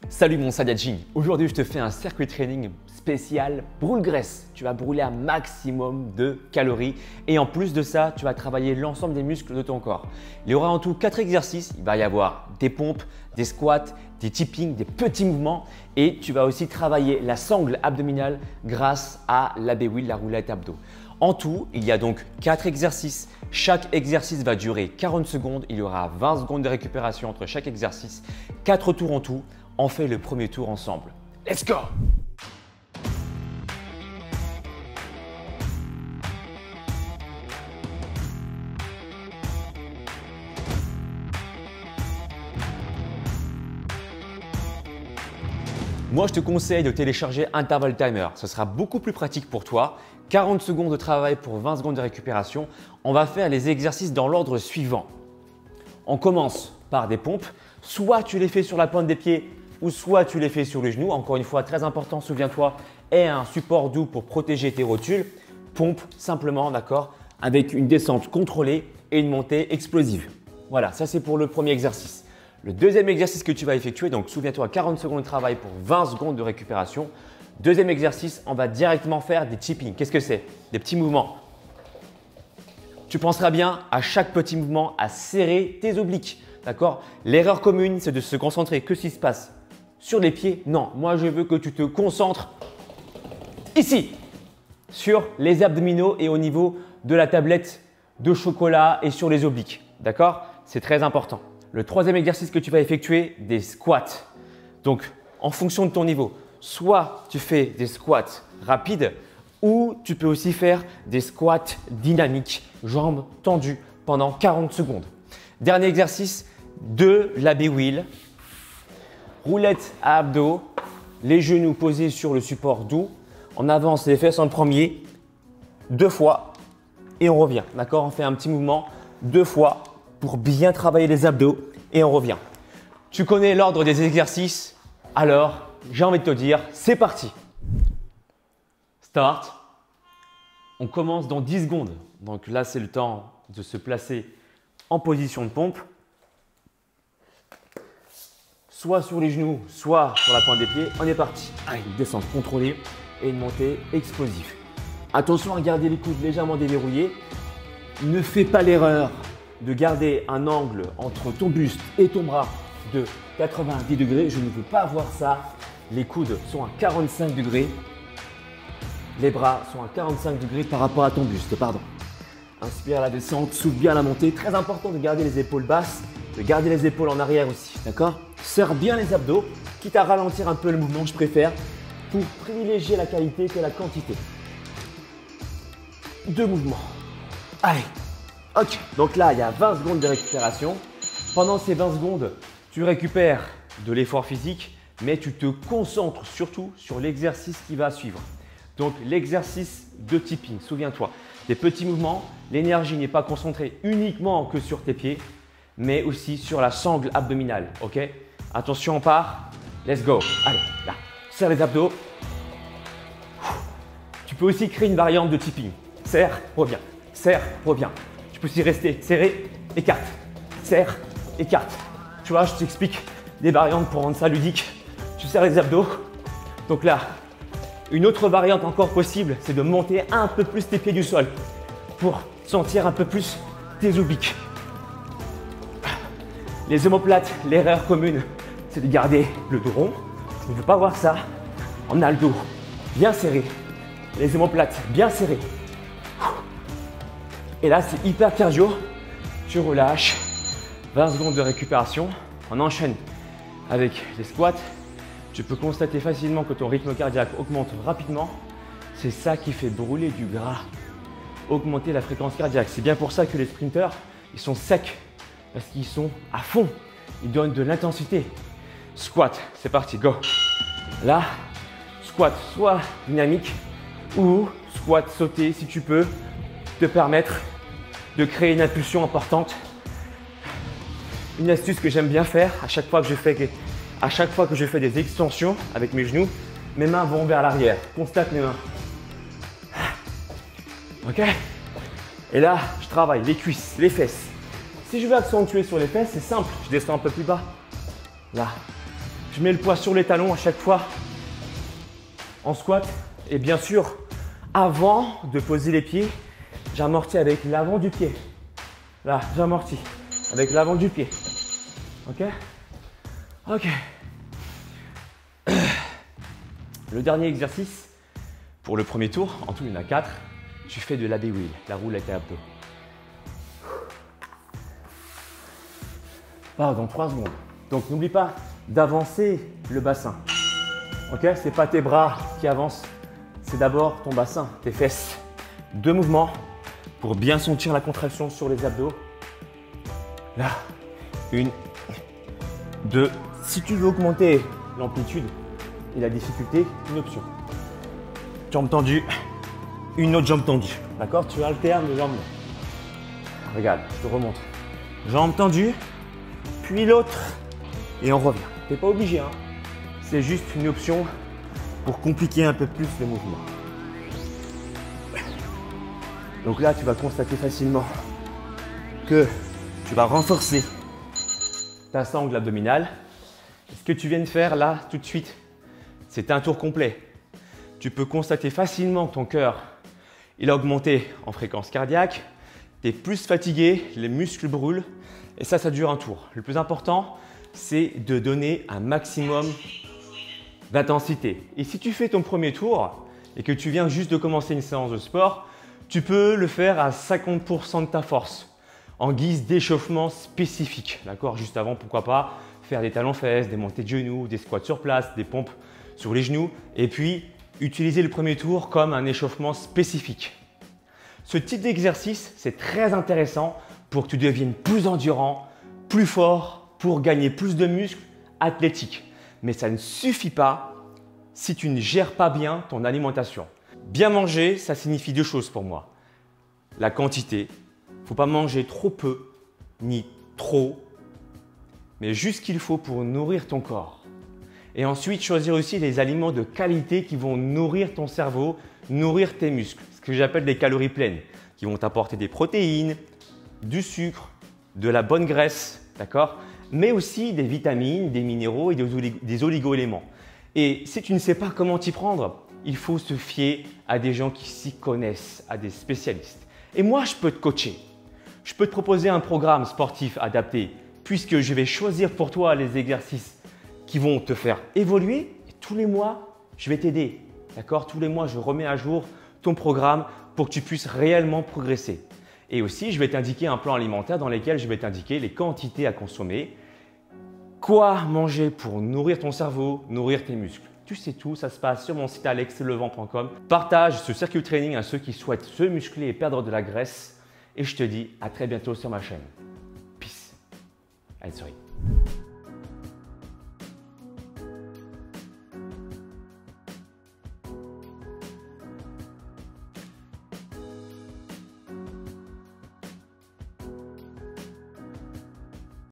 Salut mon Saiyajin, aujourd'hui je te fais un circuit training spécial brûle-graisse. Tu vas brûler un maximum de calories et en plus de ça, tu vas travailler l'ensemble des muscles de ton corps. Il y aura en tout 4 exercices, il va y avoir des pompes, des squats, des tipping, des petits mouvements et tu vas aussi travailler la sangle abdominale grâce à la B-Wheel, la roulette abdos. En tout, il y a donc 4 exercices. Chaque exercice va durer 40 secondes. Il y aura 20 secondes de récupération entre chaque exercice. 4 tours en tout. On fait le premier tour ensemble. Let's go! Moi, je te conseille de télécharger Interval Timer. Ce sera beaucoup plus pratique pour toi. 40 secondes de travail pour 20 secondes de récupération. On va faire les exercices dans l'ordre suivant. On commence par des pompes. Soit tu les fais sur la pointe des pieds ou soit tu les fais sur les genoux. Encore une fois, très important, souviens-toi, aie un support doux pour protéger tes rotules. Pompe simplement, d'accord, avec une descente contrôlée et une montée explosive. Voilà, ça c'est pour le premier exercice. Le deuxième exercice que tu vas effectuer, donc souviens-toi, 40 secondes de travail pour 20 secondes de récupération. Deuxième exercice, on va directement faire des tipping. Qu'est-ce que c'est? Des petits mouvements. Tu penseras bien à chaque petit mouvement à serrer tes obliques. D'accord? L'erreur commune, c'est de se concentrer que s'il se passe sur les pieds. Non, moi je veux que tu te concentres ici, sur les abdominaux et au niveau de la tablette de chocolat et sur les obliques. D'accord? C'est très important. Le troisième exercice que tu vas effectuer, des squats. Donc, en fonction de ton niveau, soit tu fais des squats rapides ou tu peux aussi faire des squats dynamiques, jambes tendues pendant 40 secondes. Dernier exercice, de la B-Wheel, roulette à abdos, les genoux posés sur le support doux. On avance les fesses en premier, 2 fois et on revient. D'accord? On fait un petit mouvement 2 fois pour bien travailler les abdos et on revient. Tu connais l'ordre des exercices, alors j'ai envie de te dire, c'est parti. Start. On commence dans 10 secondes. Donc là, c'est le temps de se placer en position de pompe. Soit sur les genoux, soit sur la pointe des pieds. On est parti. Allez, une descente contrôlée et une montée explosive. Attention à garder les coudes légèrement déverrouillés. Ne fais pas l'erreur de garder un angle entre ton buste et ton bras de 90 degrés. Je ne veux pas avoir ça. Les coudes sont à 45 degrés. Les bras sont à 45 degrés par rapport à ton buste. Pardon. Inspire la descente, souffle bien la montée. Très important de garder les épaules basses, de garder les épaules en arrière aussi. D'accord? Serre bien les abdos, quitte à ralentir un peu le mouvement, je préfère, pour privilégier la qualité que la quantité. 2 mouvements. Allez. Ok. Donc là, il y a 20 secondes de récupération. Pendant ces 20 secondes, tu récupères de l'effort physique, mais tu te concentres surtout sur l'exercice qui va suivre. Donc l'exercice de tipping, souviens-toi, des petits mouvements, l'énergie n'est pas concentrée uniquement que sur tes pieds, mais aussi sur la sangle abdominale, ok? Attention, on part, let's go. Allez, là, serre les abdos. Tu peux aussi créer une variante de tipping. Serre, reviens, serre, reviens. Tu peux aussi rester serré, écarte, serre, écarte. Tu vois, je t'explique des variantes pour rendre ça ludique. Tu serres les abdos. Donc là, une autre variante encore possible, c'est de monter un peu plus tes pieds du sol pour sentir un peu plus tes obliques. Les omoplates, l'erreur commune, c'est de garder le dos rond. On ne veut pas voir ça. On a le dos bien serré, les omoplates bien serrées. Et là, c'est hyper cardio. Tu relâches. 20 secondes de récupération. On enchaîne avec les squats. Tu peux constater facilement que ton rythme cardiaque augmente rapidement. C'est ça qui fait brûler du gras, augmenter la fréquence cardiaque. C'est bien pour ça que les sprinteurs, ils sont secs parce qu'ils sont à fond. Ils donnent de l'intensité. Squat, c'est parti, go. Là, squat soit dynamique ou squat sauté si tu peux te permettre de créer une impulsion importante. Une astuce que j'aime bien faire à chaque fois que je fais des extensions avec mes genoux, mes mains vont vers l'arrière. Constate mes mains. Ok? Et là, je travaille les cuisses, les fesses. Si je veux accentuer sur les fesses, c'est simple. Je descends un peu plus bas. Là, Je mets le poids sur les talons à chaque fois en squat. Et bien sûr, avant de poser les pieds, j'amortis avec l'avant du pied. Là, j'amortis avec l'avant du pied. Ok? Ok. Le dernier exercice, pour le premier tour, en tout il y en a 4, tu fais de l'abby wheel, la roulette à abdos. Pardon, 3 secondes. Donc n'oublie pas d'avancer le bassin. Ok? C'est pas tes bras qui avancent, c'est d'abord ton bassin, tes fesses. 2 mouvements pour bien sentir la contraction sur les abdos. Là, 1, 2. Si tu veux augmenter l'amplitude et la difficulté, une option. Jambe tendue, une autre jambe tendue. D'accord? Tu alternes les jambes. Regarde, je te remonte. Jambe tendue, puis l'autre, et on revient. Tu n'es pas obligé, hein. C'est juste une option pour compliquer un peu plus le mouvement. Donc là, tu vas constater facilement que tu vas renforcer ta sangle abdominale. Ce que tu viens de faire là, tout de suite, c'est un tour complet. Tu peux constater facilement que ton cœur, il a augmenté en fréquence cardiaque. Tu es plus fatigué, les muscles brûlent. Et ça dure un tour. Le plus important, c'est de donner un maximum d'intensité. Et si tu fais ton premier tour et que tu viens juste de commencer une séance de sport, tu peux le faire à 50% de ta force en guise d'échauffement spécifique. D'accord? Juste avant, pourquoi pas faire des talons-fesses, des montées de genoux, des squats sur place, des pompes sur les genoux. Et puis, utiliser le premier tour comme un échauffement spécifique. Ce type d'exercice, c'est très intéressant pour que tu deviennes plus endurant, plus fort, pour gagner plus de muscles, athlétique. Mais ça ne suffit pas si tu ne gères pas bien ton alimentation. Bien manger, ça signifie 2 choses pour moi. La quantité, il ne faut pas manger trop peu, ni trop, mais juste ce qu'il faut pour nourrir ton corps. Et ensuite, choisir aussi les aliments de qualité qui vont nourrir ton cerveau, nourrir tes muscles. Ce que j'appelle des calories pleines, qui vont t'apporter des protéines, du sucre, de la bonne graisse, d'accord? Mais aussi des vitamines, des minéraux et des oligo-éléments. Et si tu ne sais pas comment t'y prendre, il faut se fier à des gens qui s'y connaissent, à des spécialistes. Et moi, je peux te coacher. Je peux te proposer un programme sportif adapté puisque je vais choisir pour toi les exercices qui vont te faire évoluer. Et tous les mois, je vais t'aider. D'accord? Tous les mois, je remets à jour ton programme pour que tu puisses réellement progresser. Et aussi, je vais t'indiquer un plan alimentaire dans lequel je vais t'indiquer les quantités à consommer, quoi manger pour nourrir ton cerveau, nourrir tes muscles. Tu sais tout, ça se passe sur mon site alexlevent.com. Partage ce circuit training à ceux qui souhaitent se muscler et perdre de la graisse. Et je te dis à très bientôt sur ma chaîne. Peace and sorry.